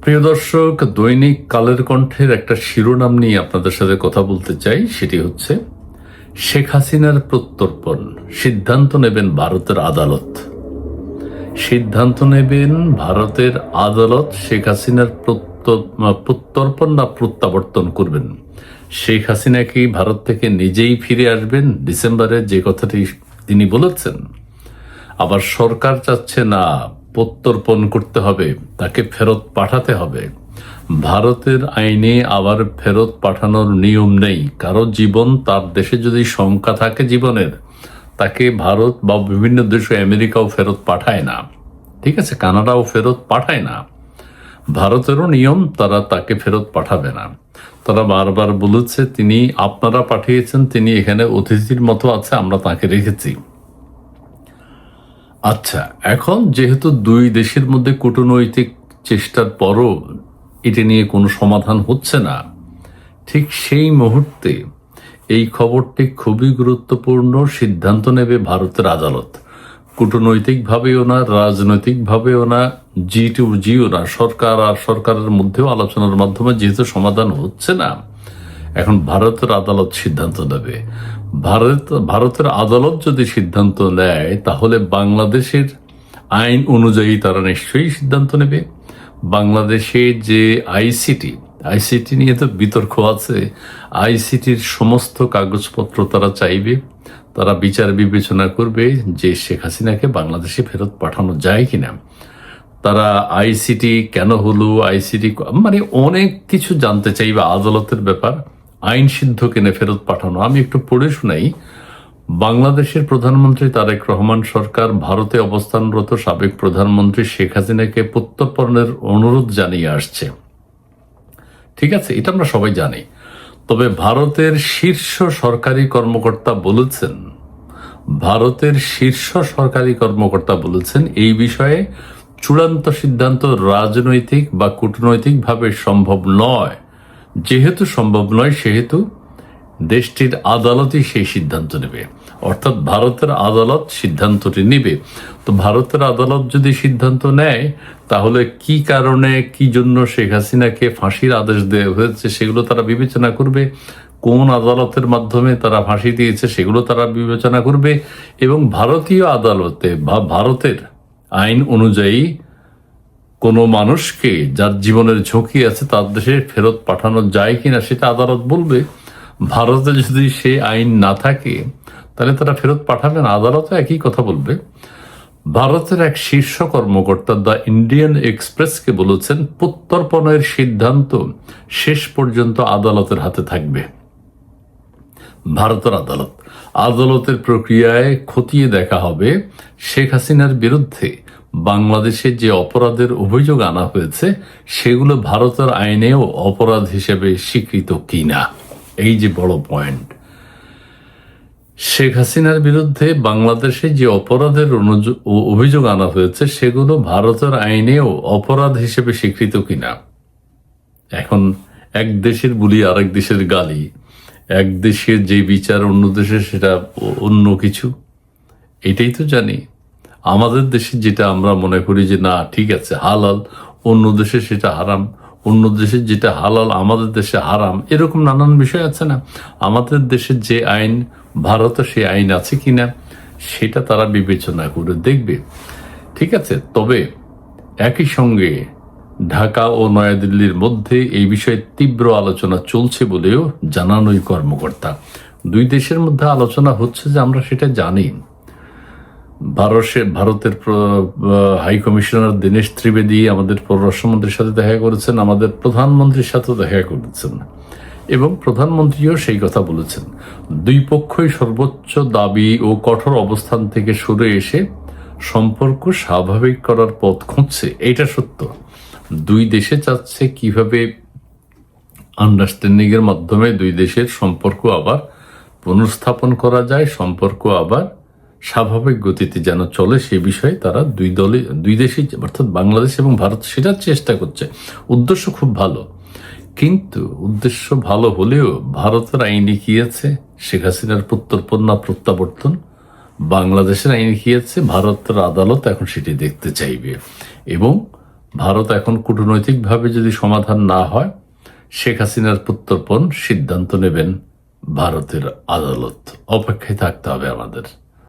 প্রিয় দর্শক, দৈনিক কালের কণ্ঠের একটা শিরোনাম নিয়ে আপনাদের সাথে কথা বলতে চাই। সেটি হচ্ছে শেখ হাসিনার প্রত্যর্পণ, সিদ্ধান্ত নেবেন ভারতের আদালত। সিদ্ধান্ত নেবেন ভারতের আদালত শেখ হাসিনার প্রত্যর্পণ না প্রত্যাবর্তন করবেন। শেখ হাসিনা কি ভারত থেকে নিজেই ফিরে আসবেন ডিসেম্বরে, যে কথাটি তিনি বলেছেন? আবার সরকার চাচ্ছে না, প্রত্যর্পণ করতে হবে, তাকে ফেরত পাঠাতে হবে। ভারতের আইনে আবার ফেরত পাঠানোর নিয়ম নেই। কারো জীবন তার দেশে যদি শঙ্কা থাকে জীবনের, তাকে ভারত বা বিভিন্ন দেশ, আমেরিকাও ফেরত পাঠায় না, ঠিক আছে, কানাডাও ফেরত পাঠায় না। ভারতেরও নিয়ম, তারা তাকে ফেরত পাঠাবে না। তারা বারবার বলেছে তিনি, আপনারা পাঠিয়েছেন, তিনি এখানে অতিথির মতো আছে, আমরা তাকে রেখেছি। আচ্ছা, এখন যেহেতু দুই দেশের মধ্যে কূটনৈতিক চেষ্টার পরও এটা নিয়ে কোনো সমাধান হচ্ছে না, ঠিক সেই মুহূর্তে এই খবরটি খুবই গুরুত্বপূর্ণ। সিদ্ধান্ত নেবে ভারতের আদালত। কূটনৈতিকভাবেও না, রাজনৈতিকভাবেও না, জি টু জিও না, সরকার আর সরকারের মধ্যেও আলোচনার মাধ্যমে যেহেতু সমাধান হচ্ছে না, এখন ভারতের আদালত সিদ্ধান্ত নেবে। ভারতের আদালত যদি সিদ্ধান্ত নেয়, তাহলে বাংলাদেশের আইন অনুযায়ী তারা নিশ্চয়ই সিদ্ধান্ত নেবে। বাংলাদেশে যে আইসিটি নিয়ে তো বিতর্ক আছে। আইসিটির সমস্ত কাগজপত্র তারা চাইবে, তারা বিচার বিবেচনা করবে যে শেখ হাসিনাকে বাংলাদেশে ফেরত পাঠানো যায় কিনা। তারা আইসিটি কেন হলো, আইসিটি মানে অনেক কিছু জানতে চাইবে আদালতের ব্যাপার। আইন সিদ্ধ কেনে ফেরত পাঠানো। আমি একটু পড়ে শোনাই। বাংলাদেশের প্রধানমন্ত্রী তারেক রহমান সরকার ভারতে অবস্থানরত সাবেক প্রধানমন্ত্রী শেখ হাসিনাকে প্রত্যর্পণের অনুরোধ জানিয়ে আসছে। ঠিক আছে, এটা আমরা সবাই জানি। তবে ভারতের শীর্ষ সরকারি কর্মকর্তা বলেছেন এই বিষয়ে চূড়ান্ত সিদ্ধান্ত রাজনৈতিক বা কূটনৈতিকভাবে সম্ভব নয়। যেহেতু সম্ভব নয়, সেহেতু দেশটির আদালতই সেই সিদ্ধান্ত নেবে। অর্থাৎ ভারতের আদালত সিদ্ধান্তটি নেবে। তো ভারতের আদালত যদি সিদ্ধান্ত নেয়, তাহলে কি কারণে, কি জন্য শেখ হাসিনাকে ফাঁসির আদেশ দেওয়া হয়েছে সেগুলো তারা বিবেচনা করবে। কোন আদালতের মাধ্যমে তারা ফাঁসি দিয়েছে সেগুলো তারা বিবেচনা করবে। এবং ভারতীয় আদালতে বা ভারতের আইন অনুযায়ী কোনো মানুষকে যার জীবনের ঝুঁকি আছে তার দেশে ফেরত পাঠানো যায় কিনা সেটা আদালত বলবে। ভারতে যদি সে আইন না থাকে, তাহলে তারা ফেরত পাঠাবে না, আদালতে একই কথা বলবে। ভারতের এক শীর্ষ কর্মকর্তা দ্য ইন্ডিয়ান এক্সপ্রেসকে বলেছেন, প্রত্যর্পণের সিদ্ধান্ত শেষ পর্যন্ত আদালতের হাতে থাকবে। ভারতের আদালতের প্রক্রিয়ায় খতিয়ে দেখা হবে শেখ হাসিনার বিরুদ্ধে বাংলাদেশে যে অপরাধের অভিযোগ আনা হয়েছে সেগুলো ভারতের আইনেও অপরাধ হিসেবে স্বীকৃত কিনা। এই যে বড় পয়েন্ট, শেখ হাসিনার বিরুদ্ধে বাংলাদেশে যে অপরাধের অভিযোগ আনা হয়েছে সেগুলো ভারতের আইনেও অপরাধ হিসেবে স্বীকৃত কিনা। এখন এক দেশের বুলি আরেক দেশের গালি, এক দেশের যে বিচার অন্য দেশে সেটা অন্য কিছু, এটাই তো জানি। আমাদের দেশে যেটা আমরা মনে করি যে না ঠিক আছে হালাল, অন্য দেশে সেটা হারাম, অন্য দেশে যেটা হালাল আমাদের দেশে হারাম, এরকম নানান বিষয় আছে না। আমাদের দেশের যে আইন ভারতে সে আইন আছে কিনা সেটা তারা বিবেচনা করে দেখবে। ঠিক আছে, তবে একই সঙ্গে ঢাকা ও নয়াদিল্লির মধ্যে এই বিষয়ে তীব্র আলোচনা চলছে বলেও জানান ওই কর্মকর্তা। দুই দেশের মধ্যে আলোচনা হচ্ছে যে আমরা সেটা জানি। ভারতের হাই কমিশনার দীনেশ ত্রিবেদী আমাদের পররাষ্ট্রমন্ত্রীর সাথে দেখা করেছেন, আমাদের প্রধানমন্ত্রীর সাথেও দেখা করেছেন, এবং প্রধানমন্ত্রীও সেই কথা বলেছেন। দুই পক্ষই সর্বোচ্চ দাবি ও কঠোর অবস্থান থেকে সরে এসে সম্পর্ক স্বাভাবিক করার পথ খুঁজছে। এটা সত্য। দুই দেশে চাচ্ছে কিভাবে আন্ডারস্ট্যান্ডিং এর মাধ্যমে দুই দেশের সম্পর্ক আবার পুনর্স্থাপন করা যায়, সম্পর্ক আবার স্বাভাবিক গতিতে যেন চলে, সে বিষয়ে তারা দুই দেশই অর্থাৎ বাংলাদেশ এবং ভারত সেটা চেষ্টা করছে। উদ্দেশ্য খুব ভালো, কিন্তু উদ্দেশ্য ভালো হলেও ভারতের আইনে কি আছে, শেখ হাসিনার প্রত্যর্পণ না প্রত্যাবর্তন। বাংলাদেশের আইনে কি আছে, ভারতের আদালত এখন সেটি দেখতে চাইবে। এবং ভারত এখন কূটনৈতিকভাবে যদি সমাধান না হয়, শেখ হাসিনার প্রত্যর্পণ সিদ্ধান্ত নেবেন ভারতের আদালত। অপেক্ষায় থাকতে হবে আমাদের।